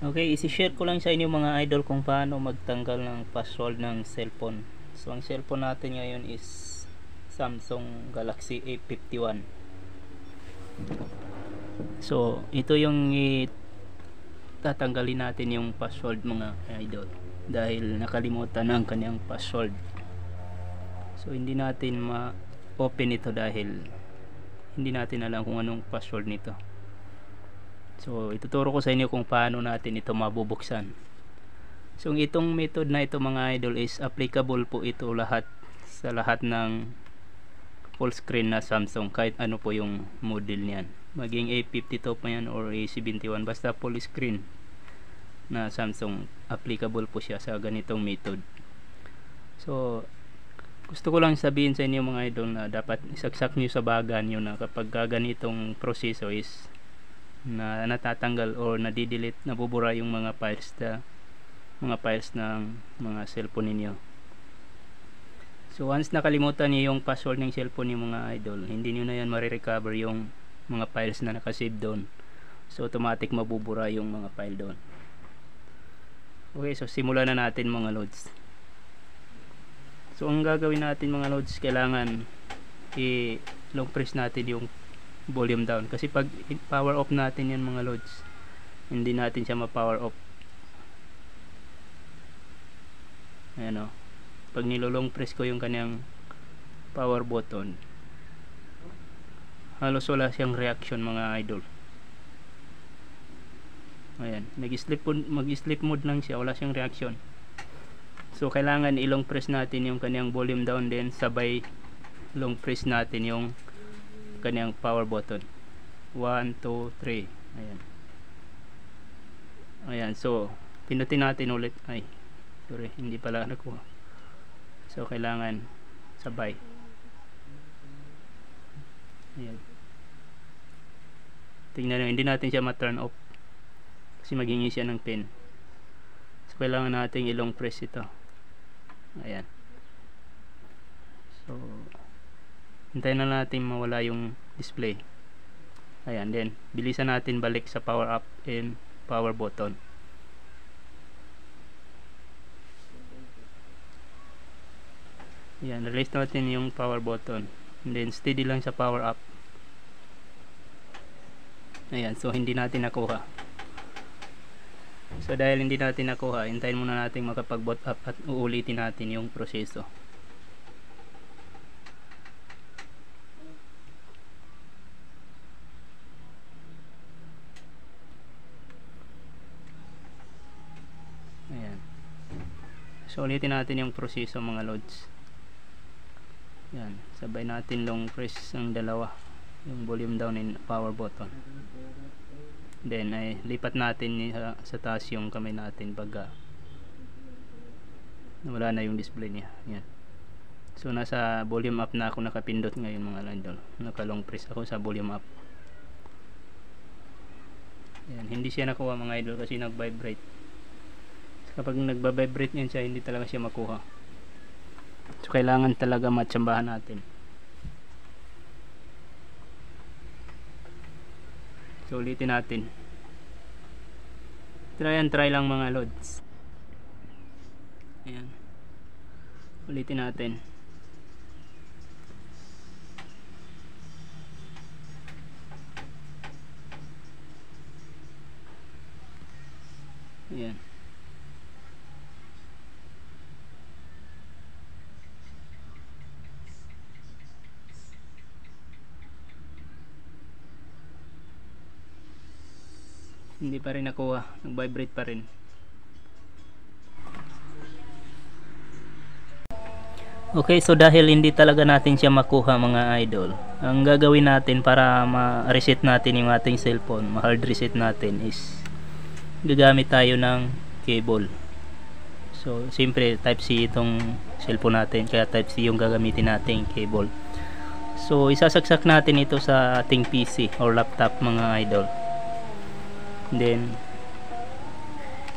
Okay, isi-share ko lang sa inyo mga idol kung paano magtanggal ng password ng cellphone. So ang cellphone natin ngayon is Samsung Galaxy A51. So ito yung tatanggalin natin yung password mga idol dahil nakalimutan ang kanyang password. So hindi natin ma-open ito dahil hindi natin alam kung anong password nito. So ituturo ko sa inyo kung paano natin ito mabubuksan. So itong method na ito mga idol is applicable po ito sa lahat ng full screen na Samsung, kahit ano po yung model niyan, maging A52 pa yan or A71, basta full screen na Samsung, applicable po siya sa ganitong method. So gusto ko lang sabihin sa inyo mga idol na dapat isaksak nyo sa baga nyo na kapag ganitong proseso is na natatanggal or nadidelete, nabubura yung mga files ng mga cellphone ninyo. So once nakalimutan niyo yung password ng cellphone niyo mga idol, hindi niyo na yan marirecover yung mga files na nakasave doon. So automatic mabubura yung mga file doon. Okay, so simulan na natin mga loads. So ang gagawin natin mga loads, kailangan i-long press natin yung volume down, kasi pag power off natin yan mga loads, hindi natin siya ma-power off. Ayan o, pag nilolong press ko yung kanyang power button, halos wala siyang reaction mga idol. Ayan, mag-sleep mode lang siya, wala siyang reaction. So kailangan ilong press natin yung kanyang volume down, din sabay long press natin yung kanyang power button. 1, 2, 3. Ayan. Ayan, so pinutin natin ulit. Ay, sorry, hindi pala nakuha. So kailangan sabay. Ayan. Tingnan nyo, hindi natin siya ma-turn off kasi maghingi siya ng pin. So kailangan natin ilong press ito. Ayan. So hintayin na natin mawala yung display. Ayan, then bilisan natin balik sa power up and power button. Ayan, release natin yung power button and then steady lang sa power up. Ayan, so hindi natin nakuha. So dahil hindi natin nakuha, hintayin muna natin makapag-boot up at uulitin natin yung proseso. Ayan. So ulitin natin yung proseso mga loads. Ayan, sabay natin long press ang dalawa, yung volume down and power button. Then ay lipat natin sa taas yung kamay natin pag wala na yung display niya. Ayan. So nasa volume up na ako nakapindot ngayon mga idol. Naka long press ako sa volume up. Ayan, hindi siya nakuha mga idol kasi nag-vibrate. Kapag nagba-vibrate yan siya, hindi talaga siya makuha. So kailangan talaga matsambahan natin. So ulitin natin. Try lang mga loads. Ayan. Ulitin natin. Ayan. Hindi pa rin nakuha, nag-vibrate pa rin. Okay, so dahil hindi talaga natin siya makuha mga idol, ang gagawin natin para ma-reset natin yung ating cellphone, ma-hard reset natin is gagamit tayo ng cable. So siyempre type C itong cellphone natin, kaya type C yung gagamitin nating cable. So isasaksak natin ito sa ating PC or laptop mga idol. Then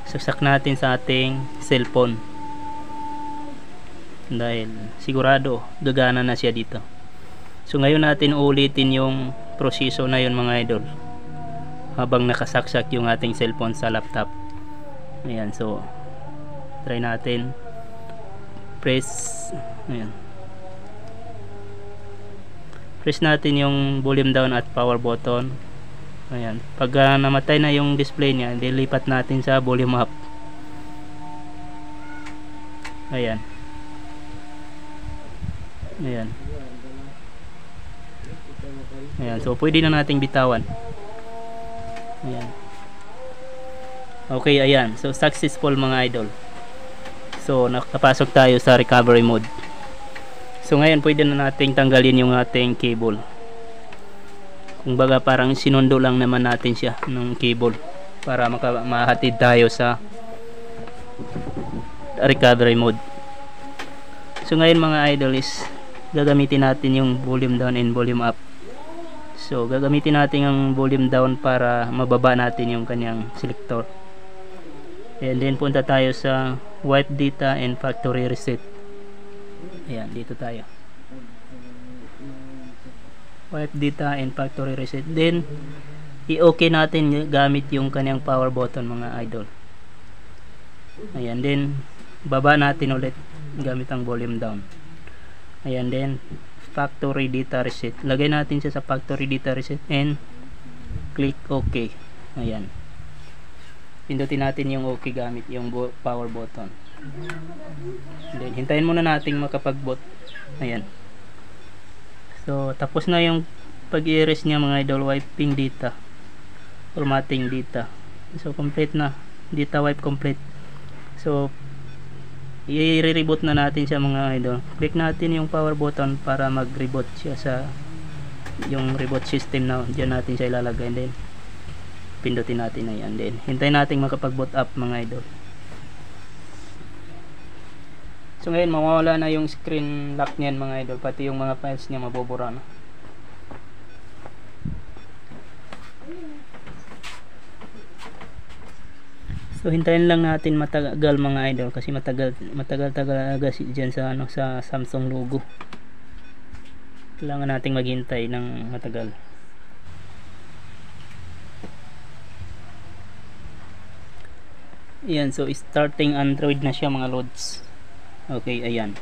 saksak natin sa ating cellphone dahil sigurado gagana na siya dito. So ngayon natin ulitin yung proseso na yun mga idol, habang nakasaksak yung ating cellphone sa laptop. Ayan, so try natin. Press, ayan. Press natin yung volume down at power button. Ayan. Pag namatay na yung display niya, dilipat natin sa volume up. Ayan. Ayan. Ayan. So pwede na nating bitawan. Ayan. Okay, ayan. So successful mga idol. So nakapasok tayo sa recovery mode. So ngayon pwede na nating tanggalin yung ating cable. Kumbaga parang sinundo lang naman natin siya ng cable para mahatid tayo sa recovery mode. So ngayon mga idol is gagamitin natin yung volume down and volume up. So gagamitin natin ang volume down para mababa natin yung kanyang selector. And then punta tayo sa wipe data and factory reset. Ayan, dito tayo. Wipe data and factory reset. Then i-okay natin gamit yung kanyang power button mga idol. Ayan, then baba natin ulit gamit ang volume down. Ayan, then factory data reset. Lagay natin siya sa factory data reset and click OK. Ayan. Pindutin natin yung OK gamit yung power button. Then hintayin muna nating makapag-boot. Ayan. So tapos na yung pag-erase niya mga idol, wiping data, formatting data. So complete na, data wipe complete. So i-reboot na natin siya mga idol. Click natin yung power button para mag-reboot siya sa yung reboot system na diyan natin siya ilalagay. And then pindutin natin na yan. Then hintayin natin makapag-boot up mga idol. So ngayon mawawala na yung screen lock niyan mga idol, pati yung mga files niya mabubura na. So hintayin lang natin matagal mga idol kasi matagal agad diyan sa sa Samsung logo. Kailangan nating maghintay ng matagal. Ayan, so starting Android na siya mga lods. Okay, ayan.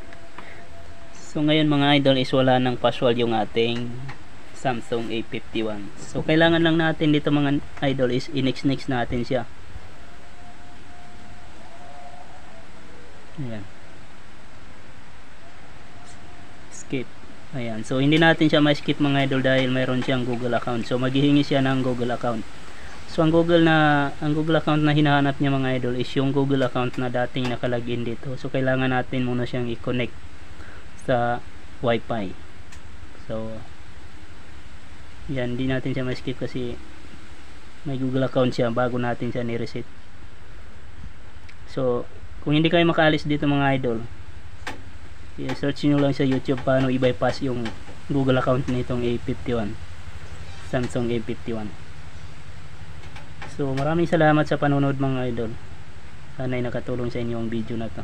So ngayon mga idol is wala ng password yung ating Samsung A51. So kailangan lang natin dito mga idol is i-next natin siya. Ayan. Skip. Ayan. So hindi natin siya ma-skip mga idol dahil mayroon siyang Google account. So maghihingi siya ng Google account. So ang Google account na hinahanap niya mga idol is yung Google account na dating nakalagin dito. So kailangan natin muna siyang i-connect sa Wi-Fi. So yan, hindi natin siya ma-skip kasi may Google account siya bago natin siya ni-reset. So kung hindi kayo makaalis dito mga idol, i-search nyo lang sa YouTube paano i-bypass yung Google account nitong A51, Samsung A51. So maraming salamat sa panonood mga idol. Sana ay nakatulong sa inyo ang video na to.